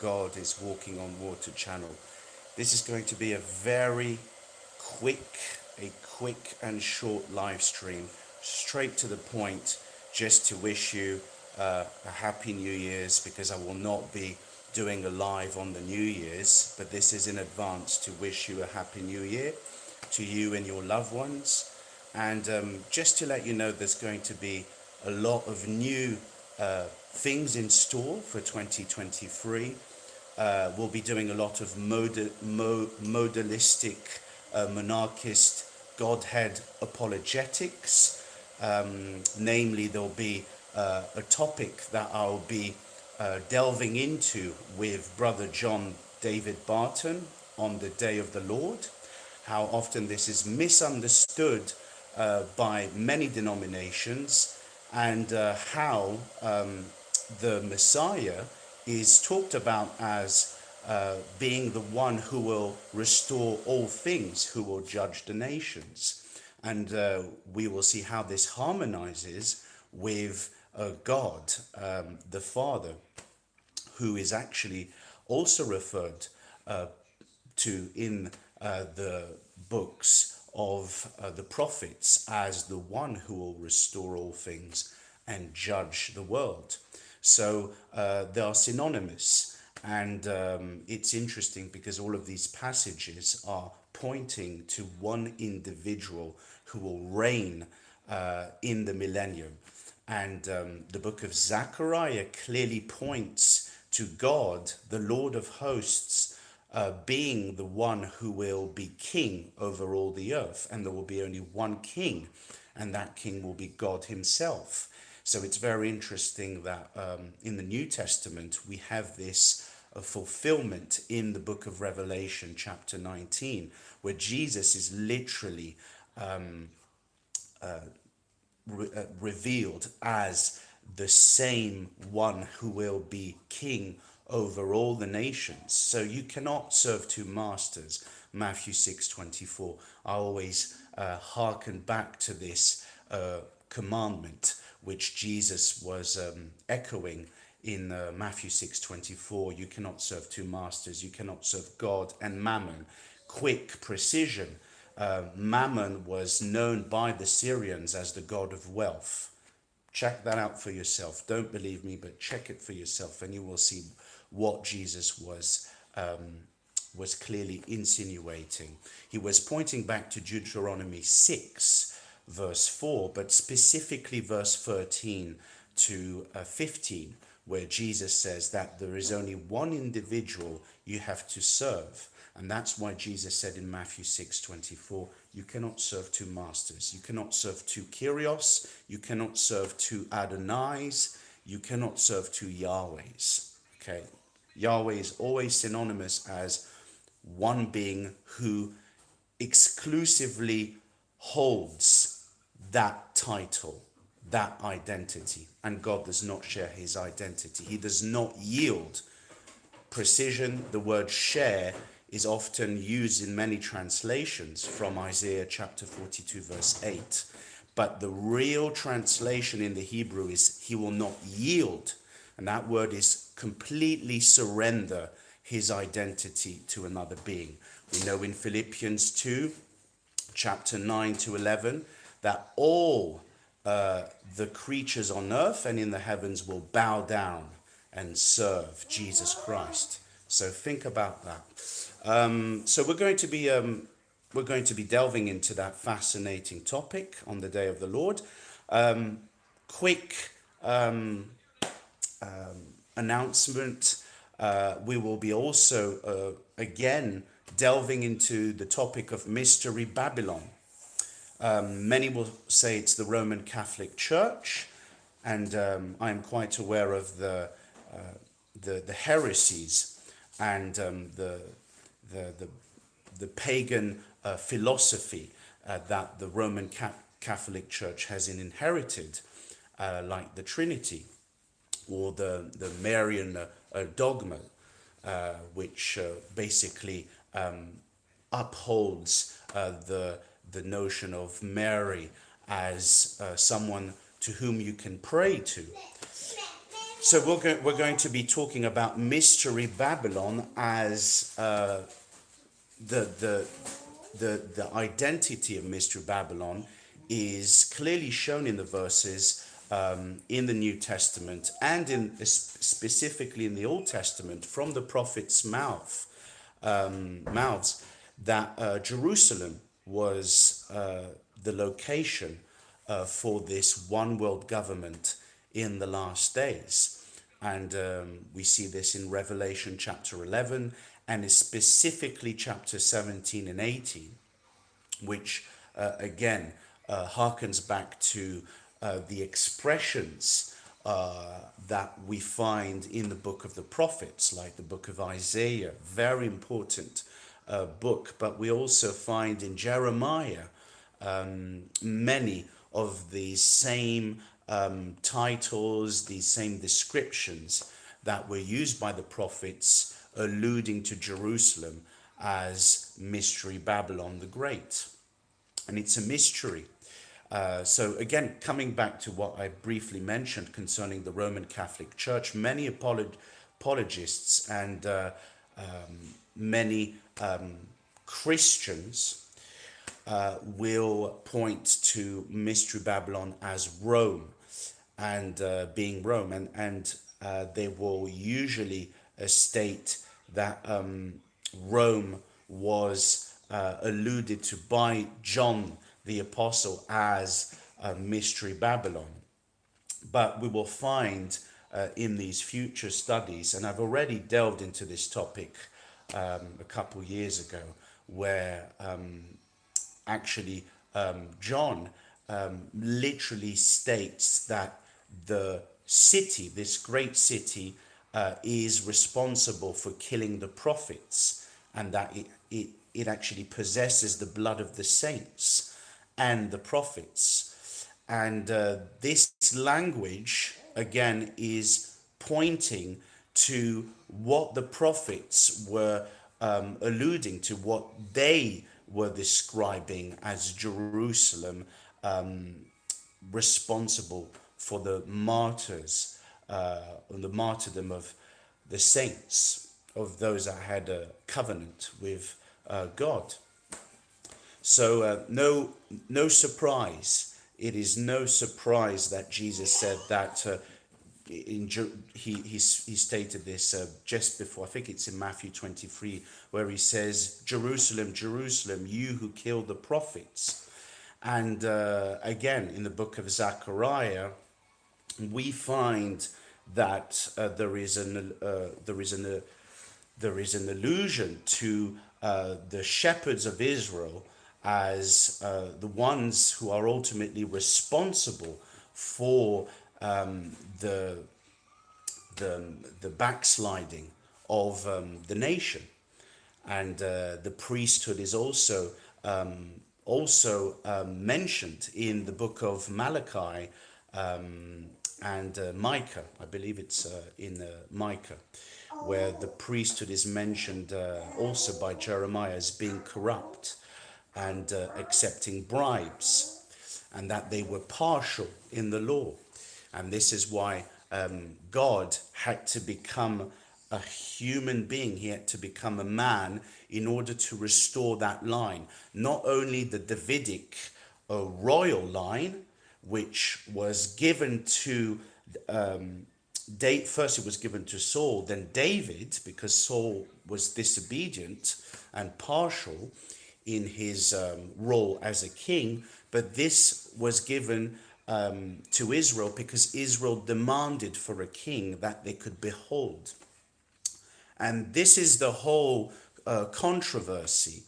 God is walking on water channel. This is going to be a very quick, quick and short live stream, straight to the point, just to wish you a happy New Year's, because I will not be doing a live on the New Year's, but this is in advance to wish you a happy New Year to you and your loved ones. And just to let you know, there's going to be a lot of new things in store for 2023. We'll be doing a lot of modalistic, monarchist Godhead apologetics. Namely, there'll be a topic that I'll be delving into with Brother John David Barton on the Day of the Lord. How often this is misunderstood by many denominations, and how the Messiah is talked about as being the one who will restore all things, who will judge the nations. And we will see how this harmonizes with God, the Father, who is actually also referred to in the books of the prophets as the one who will restore all things and judge the world. So they are synonymous, and it's interesting because all of these passages are pointing to one individual who will reign in the millennium. And the book of Zechariah clearly points to God, the Lord of hosts, being the one who will be king over all the earth. And there will be only one king, and that king will be God himself. So it's very interesting that in the New Testament, we have this fulfillment in the book of Revelation, chapter 19, where Jesus is literally revealed as the same one who will be king over all the nations. So you cannot serve two masters. Matthew 6:24. I always hearken back to this commandment which Jesus was echoing in Matthew 6:24. You cannot serve two masters. You cannot serve God and mammon. Quick precision. Mammon was known by the Syrians as the god of wealth. Check that out for yourself. Don't believe me, but check it for yourself, and you will see what Jesus was clearly insinuating. He was pointing back to Deuteronomy 6, verse 4, but specifically verse 13 to 15, where Jesus says that there is only one individual you have to serve. And that's why Jesus said in Matthew 6:24, you cannot serve two masters. You cannot serve two Kyrios. You cannot serve two Adonais. You cannot serve two Yahwehs. Okay? Yahweh is always synonymous as one being who exclusively holds that title, that identity. And God does not share his identity. He does not yield. Precision, the word share, is often used in many translations from Isaiah chapter 42 verse 8. But the real translation in the Hebrew is he will not yield. And that word is completely surrender his identity to another being. We know in Philippians 2, chapter 9 to 11, that all the creatures on earth and in the heavens will bow down and serve Jesus Christ. So think about that. So we're going to be delving into that fascinating topic on the Day of the Lord. Quick announcement. We will be also again delving into the topic of Mystery Babylon. Many will say it's the Roman Catholic Church, and I am quite aware of the heresies and the pagan philosophy that the Roman Catholic Church has inherited, like the Trinity or the Marian dogma, which basically upholds the notion of Mary as someone to whom you can pray to. So we're going to be talking about Mystery Babylon as the, the, the identity of Mystery Babylon is clearly shown in the verses in the New Testament and specifically in the Old Testament from the prophet's mouths that Jerusalem was the location for this one world government in the last days. And we see this in Revelation chapter 11 and specifically chapter 17 and 18, which again harkens back to the expressions that we find in the book of the prophets, like the book of Isaiah, very important book. But we also find in Jeremiah many of these same titles, these same descriptions that were used by the prophets, alluding to Jerusalem as Mystery Babylon the Great. And it's a mystery. So again, coming back to what I briefly mentioned concerning the Roman Catholic Church, many apologists and many Christians will point to Mystery Babylon as Rome and being Rome, and they will usually state that Rome was alluded to by John the Apostle as Mystery Babylon. But we will find in these future studies, and I've already delved into this topic a couple years ago, where actually John literally states that the city, this great city, is responsible for killing the prophets, and that it actually possesses the blood of the saints and the prophets. And this language, again, is pointing to what the prophets were alluding to, what they were describing as Jerusalem responsible for the martyrs, and the martyrdom of the saints, of those that had a covenant with God. So no surprise. It is no surprise that Jesus said that. He stated this just before. I think it's in Matthew 23, where he says, "Jerusalem, Jerusalem, you who kill the prophets." And again, in the book of Zechariah, we find that there is an allusion to the shepherds of Israel as the ones who are ultimately responsible for the backsliding of the nation. And the priesthood is also mentioned in the book of Malachi and Micah. I believe it's in Micah, where the priesthood is mentioned also by Jeremiah as being corrupt and accepting bribes, and that they were partial in the law. And this is why God had to become a human being. He had to become a man in order to restore that line. Not only the Davidic royal line, which was given to first it was given to Saul, then David, because Saul was disobedient and partial in his role as a king, but this was given to Israel because Israel demanded for a king that they could behold. And this is the whole controversy.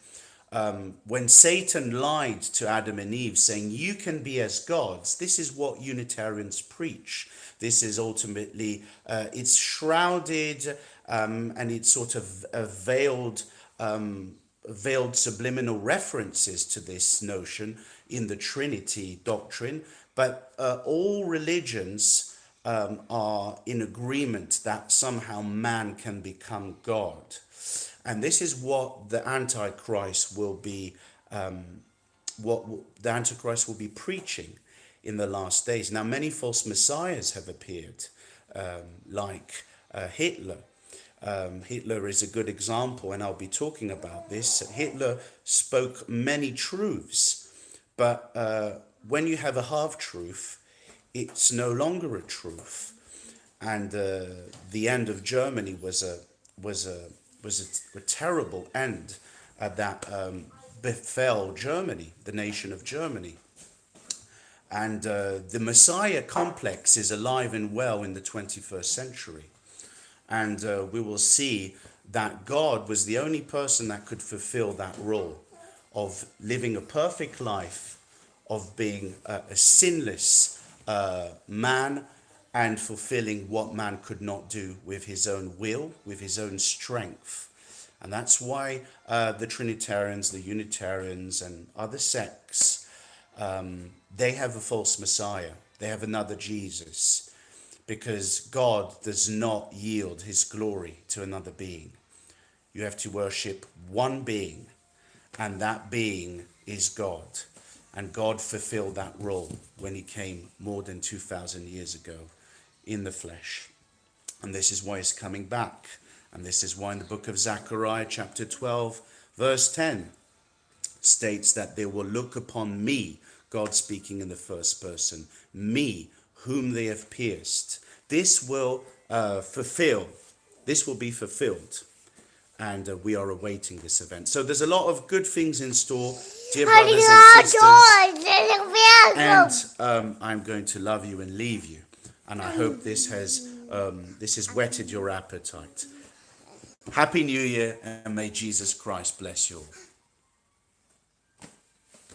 When Satan lied to Adam and Eve, saying, "You can be as gods," this is what Unitarians preach. This is ultimately, it's shrouded and it's sort of veiled subliminal references to this notion in the Trinity doctrine. But all religions are in agreement that somehow man can become God. And this is what the Antichrist will be, preaching in the last days. Now, many false messiahs have appeared like Hitler. Hitler is a good example, and I'll be talking about this. Hitler spoke many truths, but when you have a half-truth, it's no longer a truth. And the end of Germany was a terrible end that befell Germany, the nation of Germany. And the Messiah complex is alive and well in the 21st century. And we will see that God was the only person that could fulfill that role of living a perfect life, of being a sinless man, and fulfilling what man could not do with his own will, with his own strength. And that's why the Trinitarians, the Unitarians, and other sects, they have a false Messiah. They have another Jesus, because God does not yield his glory to another being. You have to worship one being, and that being is God. And God fulfilled that role when he came more than 2,000 years ago in the flesh. And this is why he's coming back. And this is why in the book of Zechariah chapter 12 verse 10 states that they will look upon me, God speaking in the first person, me whom they have pierced. This will this will be fulfilled. And we are awaiting this event. So there's a lot of good things in store, dear brothers and sisters. And I'm going to love you and leave you. And I hope this has whetted your appetite. Happy New Year, and may Jesus Christ bless you all.